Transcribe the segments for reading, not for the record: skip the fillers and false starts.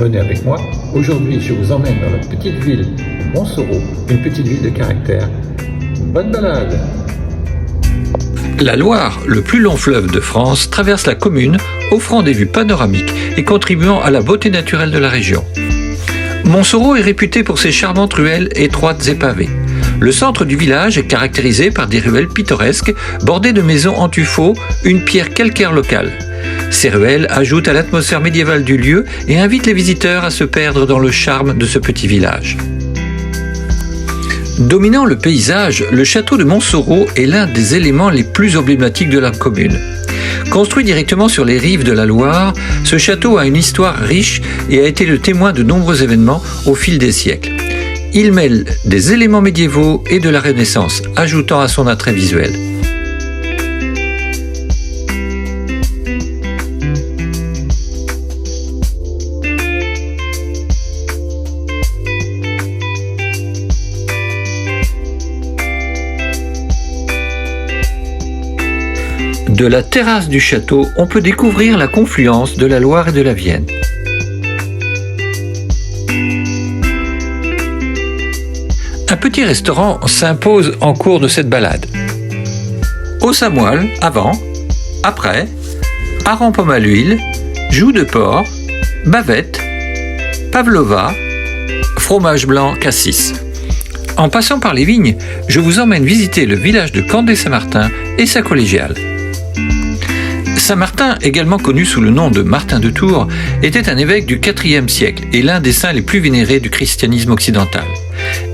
Venez avec moi. Aujourd'hui, je vous emmène dans la petite ville de Montsoreau, une petite ville de caractère. Bonne balade! La Loire, le plus long fleuve de France, traverse la commune, offrant des vues panoramiques et contribuant à la beauté naturelle de la région. Montsoreau est réputé pour ses charmantes ruelles étroites et pavées. Le centre du village est caractérisé par des ruelles pittoresques bordées de maisons en tuffeau, une pierre calcaire locale. Ces ruelles ajoutent à l'atmosphère médiévale du lieu et invitent les visiteurs à se perdre dans le charme de ce petit village. Dominant le paysage, le château de Montsoreau est l'un des éléments les plus emblématiques de la commune. Construit directement sur les rives de la Loire, ce château a une histoire riche et a été le témoin de nombreux événements au fil des siècles. Il mêle des éléments médiévaux et de la Renaissance, ajoutant à son attrait visuel. De la terrasse du château, on peut découvrir la confluence de la Loire et de la Vienne. Un petit restaurant s'impose en cours de cette balade. Os à moelle avant, après, hareng pomme à l'huile, joues de porc, bavette, pavlova, fromage blanc cassis. En passant par les vignes, je vous emmène visiter le village de Candé-Saint-Martin et sa collégiale. Saint-Martin, également connu sous le nom de Martin de Tours, était un évêque du IVe siècle et l'un des saints les plus vénérés du christianisme occidental.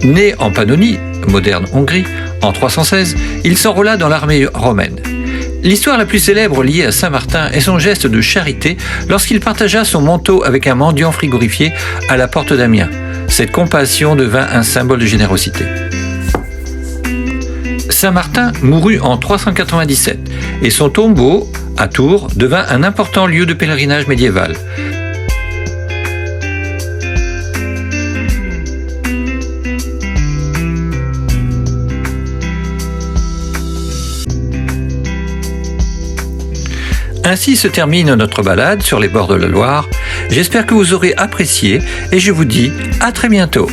Né en Pannonie, moderne Hongrie, en 316, il s'enrôla dans l'armée romaine. L'histoire la plus célèbre liée à Saint-Martin est son geste de charité lorsqu'il partagea son manteau avec un mendiant frigorifié à la porte d'Amiens. Cette compassion devint un symbole de générosité. Saint-Martin mourut en 397 et son tombeau, à Tours, devint un important lieu de pèlerinage médiéval. Ainsi se termine notre balade sur les bords de la Loire. J'espère que vous aurez apprécié et je vous dis à très bientôt.